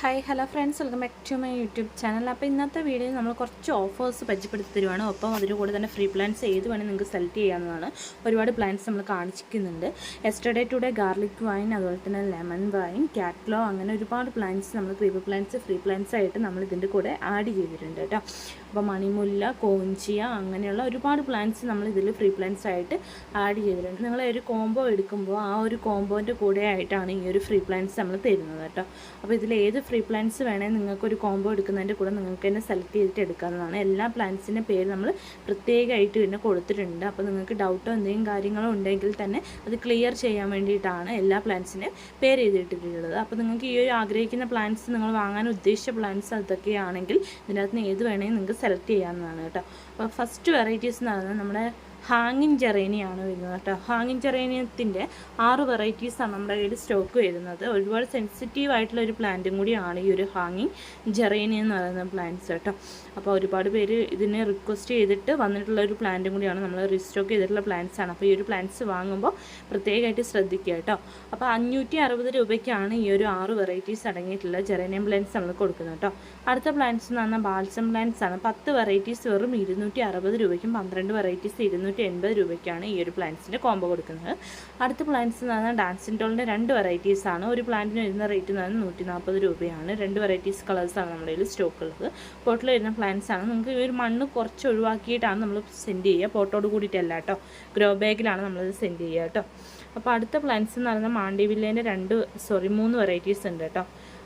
Hi hello friends, welcome back to my YouTube channel. അപ്പോൾ ഇന്നത്തെ വീഡിയോയിൽ നമ്മൾ കുറച്ച് ഓഫേഴ്സ് പരിചയപ്പെടുത്തി തരുവാണ്. ഒപ്പം അതിന് കൂടെ തന്നെ ഫ്രീ പ്ലാൻസ് ഏത് വേണമെങ്കിൽ നിങ്ങൾക്ക് സെലക്ട് ചെയ്യാവുന്നതാണ്. ഒരുപാട് പ്ലാൻസ് നമ്മൾ കാണിക്കുന്നുണ്ട്. യെസ്റ്റർഡേ ടുഡേ ഗാർലിക് വൈൻ, അതുപോലെ തന്നെ ലെമൺ വൈൻ, കാറ്റ്ലോ, അങ്ങനെ ഒരുപാട് പ്ലാൻസ് നമ്മൾ ക്രീപ്പർ പ്ലാൻസ് ഫ്രീ പ്ലാൻസ് ആയിട്ട് നമ്മൾ ഇതിൻ്റെ കൂടെ ആഡ് ചെയ്തിട്ടുണ്ട് കേട്ടോ. അപ്പോൾ മണിമുല്ല, കോഞ്ചിയ, അങ്ങനെയുള്ള ഒരുപാട് പ്ലാൻസ് നമ്മൾ ഇതിൽ ഫ്രീ പ്ലാൻസ് ആയിട്ട് ആഡ് ചെയ്തിട്ടുണ്ട്. നിങ്ങൾ ഒരു കോംബോ എടുക്കുമ്പോൾ ആ ഒരു കോംബോൻ്റെ കൂടെ ആയിട്ടാണ് ഈ ഒരു ഫ്രീ പ്ലാൻസ് നമ്മൾ തരുന്നത് കേട്ടോ. അപ്പോൾ ഇതിൽ ഏത് ഫ്രീ പ്ലാൻസ് വേണമെങ്കിൽ നിങ്ങൾക്കൊരു കോംബോ എടുക്കുന്നതിൻ്റെ കൂടെ നിങ്ങൾക്ക് തന്നെ സെലക്ട് ചെയ്തിട്ട് എടുക്കാവുന്നതാണ്. എല്ലാ പ്ലാൻസിൻ്റെ പേര് നമ്മൾ പ്രത്യേകമായിട്ട് തന്നെ കൊടുത്തിട്ടുണ്ട്. അപ്പോൾ നിങ്ങൾക്ക് ഡൗട്ടോ എന്തെങ്കിലും കാര്യങ്ങളോ ഉണ്ടെങ്കിൽ തന്നെ അത് ക്ലിയർ ചെയ്യാൻ വേണ്ടിയിട്ടാണ് എല്ലാ പ്ലാൻസിൻ്റെ പേര് എഴുതിയിട്ടിട്ടുള്ളത്. അപ്പോൾ നിങ്ങൾക്ക് ഈ ഒരു ആഗ്രഹിക്കുന്ന പ്ലാൻസ്, നിങ്ങൾ വാങ്ങാൻ ഉദ്ദേശിച്ച പ്ലാൻസ് അതൊക്കെയാണെങ്കിൽ ഇതിനകത്ത് നിന്ന് ഏത് വേണമെങ്കിൽ നിങ്ങൾക്ക് സെലക്ട് ചെയ്യാവുന്നതാണ് കേട്ടോ. അപ്പോൾ ഫസ്റ്റ് വെറൈറ്റീസ് എന്ന് പറയുന്നത് നമ്മുടെ ഹാങ്ങിങ് ജെറേനിയാണ് വരുന്നത് കേട്ടോ. ഹാങ്ങിങ് ജെറേനിയത്തിൻ്റെ 6 വെറൈറ്റീസാണ് നമ്മുടെ കയ്യിൽ സ്റ്റോക്ക് വരുന്നത്. ഒരുപാട് സെൻസിറ്റീവ് ആയിട്ടുള്ള ഒരു പ്ലാന്റും കൂടിയാണ് ഈ ഒരു ഹാങ്ങിങ് ജെറേനിയ എന്ന് പറയുന്ന പ്ലാന്റ്സ് കേട്ടോ. അപ്പോൾ ഒരുപാട് പേര് ഇതിനെ റിക്വസ്റ്റ് ചെയ്തിട്ട് വന്നിട്ടുള്ള ഒരു പ്ലാന്റും കൂടിയാണ്, നമ്മൾ റീസ്റ്റോക്ക് ചെയ്തിട്ടുള്ള പ്ലാന്റ്സ് ആണ്. അപ്പോൾ ഈ ഒരു പ്ലാന്റ്സ് വാങ്ങുമ്പോൾ പ്രത്യേകമായിട്ട് ശ്രദ്ധിക്കുക കേട്ടോ. അപ്പോൾ 560 രൂപയ്ക്കാണ് ഈ ഒരു 6 വെറൈറ്റീസ് അടങ്ങിയിട്ടുള്ള ജെറേനിയം പ്ലാന്റ്സ് നമ്മൾ കൊടുക്കുന്നത് കേട്ടോ. അടുത്ത പ്ലാന്റ്സ് എന്ന് പറഞ്ഞാൽ ബാൽസം പ്ലാന്റ്സ് ആണ്. 10 വെറൈറ്റീസ് വെറും 260 രൂപയ്ക്കും 12 വെറൈറ്റീസ് 280 രൂപയ്ക്കാണ് ഈ ഒരു പ്ലാന്റ്സിൻ്റെ കോംബോ കൊടുക്കുന്നത്. അടുത്ത പ്ലാന്റ്സ് എന്ന് പറഞ്ഞാൽ ഡാൻസിൻടോളിൻ്റെ 2 വെറൈറ്റീസാണ്. ഒരു പ്ലാന്റിന് വരുന്ന റേറ്റ് എന്ന് പറഞ്ഞാൽ 140 രൂപയാണ്. 2 വെറൈറ്റീസ് കളേഴ്സാണ് നമ്മുടെ കയ്യിൽ സ്റ്റോക്ക് ഉള്ളത്. പോട്ടിൽ വരുന്ന പ്ലാന്റ്സ് ആണ്. നിങ്ങൾക്ക് ഈ ഒരു മണ്ണ് കുറച്ച് ഒഴിവാക്കിയിട്ടാണ് നമ്മൾ സെൻഡ് ചെയ്യുക, പോട്ടോട് കൂടിയിട്ടല്ല കേട്ടോ. ഗ്രോ ബാഗിലാണ് നമ്മളത് സെൻഡ് ചെയ്യുക കേട്ടോ. അപ്പോൾ അടുത്ത പ്ലാന്റ്സ് എന്ന് പറയുന്നത് മാണ്ടിവില്ലേൻ്റെ 3 വെറൈറ്റീസ് ഉണ്ട് കേട്ടോ.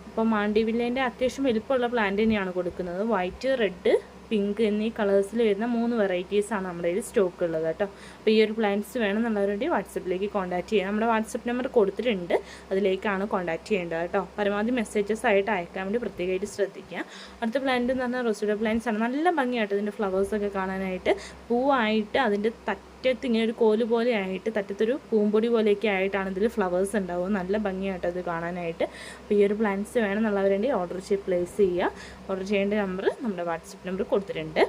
അപ്പോൾ മാണ്ടിവില്ലേൻ്റെ അത്യാവശ്യം വലിപ്പമുള്ള പ്ലാന്റ് തന്നെയാണ് കൊടുക്കുന്നത്. വൈറ്റ്, റെഡ്, പിങ്ക് എന്നീ കളേഴ്സിൽ വരുന്ന 3 വെറൈറ്റീസാണ് നമ്മുടെ കയ്യിൽ സ്റ്റോക്ക് ഉള്ളത് കേട്ടോ. അപ്പോൾ ഈ ഒരു പ്ലാന്റ്സ് വേണമെന്നുള്ളവരുണ്ട് വാട്സപ്പിലേക്ക് കോൺടാക്ട് ചെയ്യാം. നമ്മുടെ വാട്സപ്പ് നമ്പർ കൊടുത്തിട്ടുണ്ട്, അതിലേക്കാണ് കോൺടാക്ട് ചെയ്യേണ്ടത് കേട്ടോ. പരമാവധി മെസ്സേജസ് ആയിട്ട് അയക്കാൻ വേണ്ടി പ്രത്യേകമായിട്ട് ശ്രദ്ധിക്കുക. അടുത്ത പ്ലാന്റ് എന്ന് പറഞ്ഞാൽ റോസിഡോ പ്ലാന്റ്സ് ആണ്. നല്ല ഭംഗിയായിട്ട് ഇതിൻ്റെ ഫ്ലവേഴ്സൊക്കെ കാണാനായിട്ട്. പൂവായിട്ട് അതിൻ്റെ തറ്റത്ത് ഇങ്ങനെ ഒരു കോല് പോലെ ആയിട്ട്, തറ്റത്തൊരു പൂമ്പൊടി പോലെയൊക്കെ ആയിട്ടാണ് ഇതിൽ ഫ്ലവേഴ്സ് ഉണ്ടാവുക. നല്ല ഭംഗിയായിട്ട് അത് കാണാനായിട്ട്. അപ്പോൾ ഈ ഒരു പ്ലാന്റ്സ് വേണമെന്നുള്ളവരുണ്ട് ഓർഡർ പ്ലേസ് ചെയ്യുക. ഓർഡർ ചെയ്യേണ്ട നമ്പർ നമ്മുടെ വാട്സപ്പ് നമ്പർ കൊടുത്തിട്ടുണ്ട്.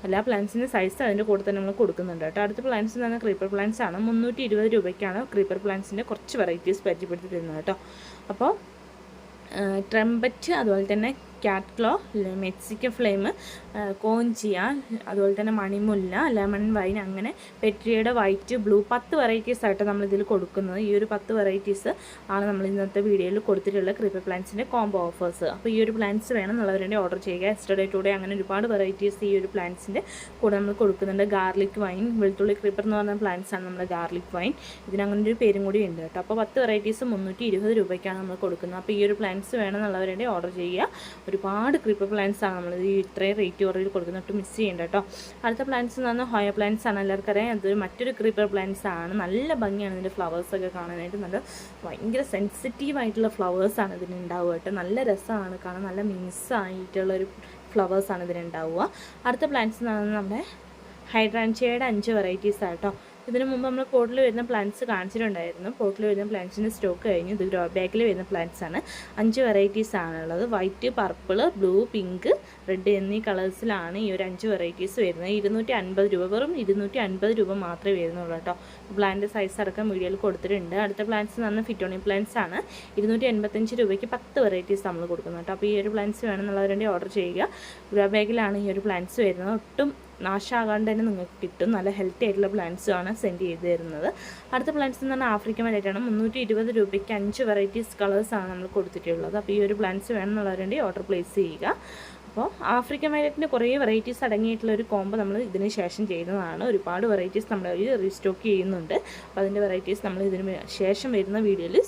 എല്ലാ പ്ലാന്റ്സിൻ്റെ സൈസ് അതിൻ്റെ കൂടെ തന്നെ നമ്മൾ കൊടുക്കുന്നുണ്ട് കേട്ടോ. അടുത്ത പ്ലാന്റ്സ് എന്ന് പറഞ്ഞാൽ ക്രീപ്പർ പ്ലാന്റ്സ് ആണ്. 320 രൂപയ്ക്കാണ് ക്രീപ്പർ പ്ലാന്റ്സിൻ്റെ കുറച്ച് വെറൈറ്റീസ് പരിചയപ്പെടുത്തി തരുന്നത് കേട്ടോ. അപ്പോൾ ട്രംപറ്റ്, അതുപോലെ തന്നെ കാറ്റ്ലോ, മെക്സിക്കൻ ഫ്ലെയിം, കോഞ്ചിയ, അതുപോലെ തന്നെ മണിമുല്ല, ലെമൺ വൈൻ, അങ്ങനെ പെട്രിയുടെ വൈറ്റ്, ബ്ലൂ 10 വെറൈറ്റീസ് ആയിട്ട് നമ്മളിതിൽ കൊടുക്കുന്നത്. ഈ ഒരു 10 വെറൈറ്റീസ് ആണ് നമ്മൾ ഇന്നത്തെ വീഡിയോയിൽ കൊടുത്തിട്ടുള്ള ക്രീപ്പർ പ്ലാന്റ്സിൻ്റെ കോംബോ ഓഫേഴ്സ്. അപ്പോൾ ഈ ഒരു പ്ലാന്റ്സ് വേണമെന്നുള്ളവരുടെ ഓർഡർ ചെയ്യുക. യെസ്റ്റർഡേ ടുഡേ അങ്ങനെ ഒരുപാട് വെറൈറ്റീസ് ഈ ഒരു പ്ലാന്റ്സിൻ്റെ കൂടെ നമ്മൾ കൊടുക്കുന്നുണ്ട്. ഗാർലിക് വൈൻ, വെളുത്തുള്ളി ക്രീപ്പർ എന്ന് പറഞ്ഞ പ്ലാന്റ്സ് ആണ് നമ്മുടെ ഗാർലിക് വൈൻ. ഇതിനങ്ങനെ ഒരു പേരും കൂടി ഉണ്ട് കേട്ടോ. അപ്പോൾ 10 വെറൈറ്റീസ് 320 രൂപയ്ക്കാണ് നമ്മൾ കൊടുക്കുന്നത്. അപ്പോൾ ഈ ഒരു പ്ലാന്റ്സ് വേണമെന്നുള്ളവരുടെ ഓർഡർ ചെയ്യുക. ഒരുപാട് ക്രീപ്പർ പ്ലാന്റ്സ് ആണ് നമ്മൾ ഈ ഇത്രയും റേറ്റ് കുറവിൽ കൊടുക്കുന്നത്, ഒട്ടും മിസ് ചെയ്യേണ്ട കേട്ടോ. അടുത്ത പ്ലാന്റ്സ് എന്ന് പറഞ്ഞാൽ ഹോയ പ്ലാന്റ്സ് ആണ്. എല്ലാവർക്കും അറിയാം, അത് മറ്റൊരു ക്രീപ്പർ പ്ലാന്റ്സ് ആണ്. നല്ല ഭംഗിയാണ് ഇതിൻ്റെ ഫ്ലവേഴ്സൊക്കെ കാണാനായിട്ട്. നല്ല ഭയങ്കര സെൻസിറ്റീവ് ആയിട്ടുള്ള ഫ്ലവേഴ്സാണ് ഇതിനുണ്ടാവുക കേട്ടോ. നല്ല രസമാണ് കാണാൻ, നല്ല മിക്സായിട്ടുള്ളൊരു ഫ്ലവേഴ്സാണ് ഇതിനുണ്ടാവുക. അടുത്ത പ്ലാന്റ്സ് എന്ന് പറയുന്നത് നമ്മുടെ ഹൈഡ്രാൻഷ്യയുടെ 5 വെറൈറ്റീസ് ആട്ടോ. ഇതിനു മുമ്പ് നമ്മൾ പോട്ടിൽ വരുന്ന പ്ലാന്റ്സ് കാണിച്ചിട്ടുണ്ടായിരുന്നു. പോട്ടിൽ വരുന്ന പ്ലാന്റ്സിൻ്റെ സ്റ്റോക്ക് കഴിഞ്ഞു. ഇത് ഗ്രോ ബാഗിൽ വരുന്ന പ്ലാന്റ്സ് ആണ്. 5 വെറൈറ്റീസ് ആണുള്ളത്. White, purple, blue, pink, red എന്നീ കളേഴ്സിലാണ് ഈ ഒരു 5 വെറൈറ്റീസ് വരുന്നത്. 250 രൂപ, വെറും 250 രൂപ മാത്രമേ വരുന്നുള്ളൂ കേട്ടോ. പ്ലാന്റ് സൈസ് അടക്കം വീഡിയോയിൽ കൊടുത്തിട്ടുണ്ട്. അടുത്ത പ്ലാന്റ്സ് എന്ന് പറഞ്ഞാൽ ഫിറ്റോണി പ്ലാന്റ്സ് ആണ്. 285 രൂപയ്ക്ക് 10 വെറൈറ്റീസ് നമ്മൾ കൊടുക്കുന്നത് കേട്ടോ. അപ്പോൾ ഈ ഒരു പ്ലാന്റ്സ് വേണമെന്നുള്ളവരുടെ ഓർഡർ ചെയ്യുക. ഗ്രോ ബാഗിലാണ് ഈ ഒരു പ്ലാന്റ്സ് വരുന്നത്. ഒട്ടും നാശമാകാണ്ട് തന്നെ നിങ്ങൾക്ക് കിട്ടും. നല്ല ഹെൽത്തി ആയിട്ടുള്ള പ്ലാന്റ്സുമാണ് സെൻഡ് ചെയ്ത് തരുന്നത്. അടുത്ത പ്ലാന്റ്സ് എന്ന് പറഞ്ഞാൽ ആഫ്രിക്കൻ വൈലറ്റാണ്. 320 രൂപയ്ക്ക് 5 വെറൈറ്റീസ് കളേഴ്സാണ് നമ്മൾ കൊടുത്തിട്ടുള്ളത്. അപ്പോൾ ഈ ഒരു പ്ലാന്റ്സ് വേണമെന്നുള്ളവരുടെ ഓർഡർ പ്ലേസ് ചെയ്യുക. അപ്പോൾ ആഫ്രിക്കൻ വൈലറ്റിൻ്റെ കുറേ വെറൈറ്റീസ് അടങ്ങിയിട്ടുള്ള ഒരു കോംബോ നമ്മൾ ഇതിന് ശേഷം ചെയ്യുന്നതാണ്. ഒരുപാട് വെറൈറ്റീസ് നമ്മൾ റീസ്റ്റോക്ക് ചെയ്യുന്നുണ്ട്. അപ്പോൾ അതിൻ്റെ വെറൈറ്റീസ് നമ്മൾ ഇതിന് ശേഷം വരുന്ന വീഡിയോയിൽ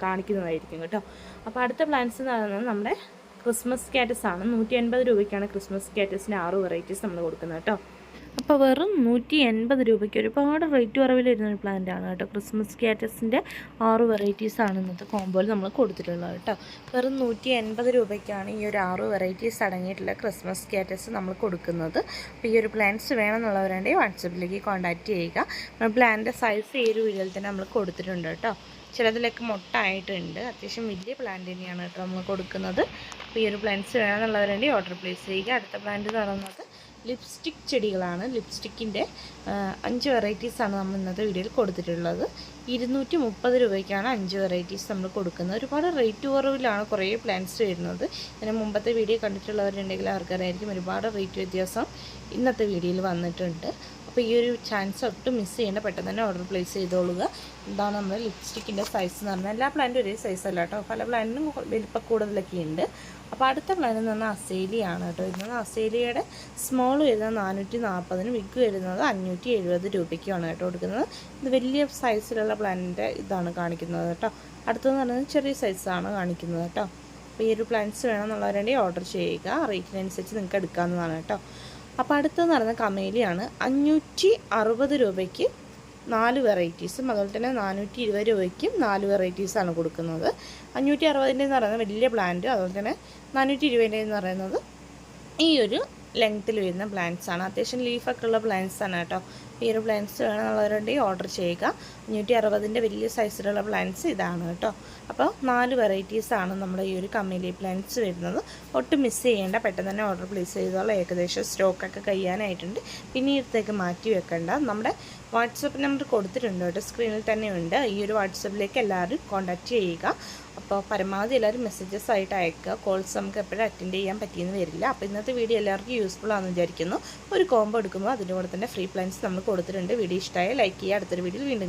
കാണിക്കുന്നതായിരിക്കും കേട്ടോ. അപ്പോൾ അടുത്ത പ്ലാന്റ്സ് എന്ന് പറയുന്നത് നമ്മുടെ ക്രിസ്മസ് കാറ്റസ് ആണ്. 180 രൂപയ്ക്കാണ് ക്രിസ്മസ് കാറ്റസിൻ്റെ 6 വെറൈറ്റീസ് നമ്മൾ കൊടുക്കുന്നത് കേട്ടോ. അപ്പോൾ വെറും 180 രൂപയ്ക്ക് ഒരുപാട് റേറ്റ് കുറവിൽ വരുന്ന ഒരു പ്ലാന്റ് ആണ് കേട്ടോ. ക്രിസ്മസ് കാറ്റസിൻ്റെ 6 വെറൈറ്റീസ് ആണ് ഇന്നത്തെ കോംബോയിൽ നമ്മൾ കൊടുത്തിട്ടുള്ളത് കേട്ടോ. വെറും 180 രൂപയ്ക്കാണ് ഈ ഒരു 6 വെറൈറ്റീസ് അടങ്ങിയിട്ടുള്ള ക്രിസ്മസ് കാറ്റസ് നമ്മൾ കൊടുക്കുന്നത്. അപ്പോൾ ഈ ഒരു പ്ലാന്റ്സ് വേണമെന്നുള്ളവരുടെ വാട്സപ്പിലേക്ക് കോൺടാക്റ്റ് ചെയ്യുക. പ്ലാന്റിൻ്റെ സൈസ് ഈ ഒരു വീഡിയോയിൽ തന്നെ നമ്മൾ കൊടുത്തിട്ടുണ്ട് കേട്ടോ. ചിലതിലൊക്കെ മൊട്ടായിട്ടുണ്ട്. അത്യാവശ്യം വലിയ പ്ലാന്റ് തന്നെയാണ് കേട്ടോ നമ്മൾ കൊടുക്കുന്നത്. അപ്പോൾ ഈ ഒരു പ്ലാന്റ്സ് വേണമെന്നുള്ളവരുടെ ഓർഡർ പ്ലേസ് ചെയ്യുക. അടുത്ത പ്ലാന്റ് എന്ന് പറയുന്നത് ലിപ്സ്റ്റിക് ചെടികളാണ്. ലിപ്സ്റ്റിക്കിൻ്റെ 5 വെറൈറ്റീസാണ് നമ്മൾ ഇന്നത്തെ വീഡിയോയിൽ കൊടുത്തിട്ടുള്ളത്. 230 രൂപയ്ക്കാണ് 5 വെറൈറ്റീസ് നമ്മൾ കൊടുക്കുന്നത്. ഒരുപാട് റേറ്റ് കുറവിലാണ് കുറേ പ്ലാന്റ്സ് വരുന്നത്. ഇതിന് മുമ്പത്തെ വീഡിയോ കണ്ടിട്ടുള്ളവരുണ്ടെങ്കിൽ അവർക്കറിയായിരിക്കും ഒരുപാട് റേറ്റ് വ്യത്യാസം ഇന്നത്തെ വീഡിയോയിൽ വന്നിട്ടുണ്ട്. അപ്പോൾ ഈ ഒരു ചാൻസ് ഒട്ടും മിസ് ചെയ്യേണ്ട, പെട്ടെന്ന് തന്നെ ഓർഡർ പ്ലേസ് ചെയ്തോളുക. ഇതാണ് നമ്മുടെ ലിപ്സ്റ്റിക്കിൻ്റെ സൈസ് എന്ന് പറഞ്ഞാൽ എല്ലാ പ്ലാന്റും ഒരേ സൈസല്ല കേട്ടോ, പല പ്ലാന്റിനും വലിപ്പം കൂടുതലൊക്കെ ഉണ്ട്. അപ്പോൾ അടുത്ത പ്ലാന്റ് എന്ന് പറഞ്ഞാൽ അസേലിയാണ് കേട്ടോ. ഇന്നത് അസേലിയയുടെ സ്മോൾ വരുന്നത് 440, വിഗ് വരുന്നത് 570 രൂപയ്ക്കാണ് കേട്ടോ കൊടുക്കുന്നത്. ഇത് വലിയ സൈസിലുള്ള പ്ലാന്റിൻ്റെ ഇതാണ് കാണിക്കുന്നത് കേട്ടോ. അടുത്തതെന്ന് പറയുന്നത് ചെറിയ സൈസാണ് കാണിക്കുന്നത് കേട്ടോ. അപ്പോൾ ഈ ഒരു പ്ലാന്റ്സ് വേണമെന്നുള്ളവരുണ്ടെങ്കിൽ ഓർഡർ ചെയ്യുക, റേറ്റിനനുസരിച്ച് നിങ്ങൾക്ക് എടുക്കാവുന്നതാണ് കേട്ടോ. അപ്പോൾ അടുത്തെന്ന് പറയുന്നത് കമേലിയാണ്. 560 രൂപയ്ക്ക് 4 വെറൈറ്റീസും, അതുപോലെ തന്നെ 420 രൂപയ്ക്കും 4 വെറൈറ്റീസാണ് കൊടുക്കുന്നത്. 560 പറയുന്നത് വലിയ പ്ലാന്റ്, അതുപോലെ തന്നെ 420 എന്ന് പറയുന്നത് ഈ ഒരു ലെങ്ത്തിൽ വരുന്ന പ്ലാന്റ്സ് ആണ്. അത്യാവശ്യം ലീഫൊക്കെ ഉള്ള പ്ലാന്റ്സ് ആണ് കേട്ടോ. ഈ ഒരു പ്ലാന്റ്സ് വേണമെന്നുള്ളവരുണ്ടെങ്കിൽ ഓർഡർ ചെയ്യുക. 560 വലിയ സൈസിലുള്ള പ്ലാന്റ്സ് ഇതാണ് കേട്ടോ. അപ്പോൾ 4 വെറൈറ്റീസാണ് നമ്മുടെ ഈ ഒരു കമേലിയ പ്ലാന്റ്സ് വരുന്നത്. ഒട്ടും മിസ് ചെയ്യേണ്ട, പെട്ടെന്ന് തന്നെ ഓർഡർ പ്ലേസ് ചെയ്തോളാം. ഏകദേശം സ്റ്റോക്കൊക്കെ കഴിയാനായിട്ടുണ്ട്. പിന്നെ ഇടത്തേക്ക് മാറ്റി വെക്കേണ്ട. നമ്മുടെ വാട്സപ്പ് നമ്പർ കൊടുത്തിട്ടുണ്ട് കേട്ടോ, സ്ക്രീനിൽ തന്നെ ഉണ്ട്. ഈ ഒരു വാട്സപ്പിലേക്ക് എല്ലാവരും കോൺടാക്റ്റ് ചെയ്യുക. അപ്പോൾ പരമാവധി എല്ലാവരും മെസ്സേജസ് ആയിട്ട് അയക്കുക. കോൾസ് നമുക്ക് എപ്പോഴും അറ്റൻഡ് ചെയ്യാൻ പറ്റിയെന്ന് വരില്ല. അപ്പോൾ ഇന്നത്തെ വീഡിയോ എല്ലാവർക്കും യൂസ്ഫുൾ ആണെന്ന് വിചാരിക്കുന്നു. ഒരു കോംബോ എടുക്കുമ്പോൾ അതിൻ്റെ കൂടെ തന്നെ ഫ്രീ പ്ലാൻസ് നമ്മൾ കൊടുത്തിട്ടുണ്ട്. വീഡിയോ ഇഷ്ടമായ ലൈക്ക് ചെയ്യുക. അടുത്തൊരു വീഡിയോയിൽ വീണ്ടും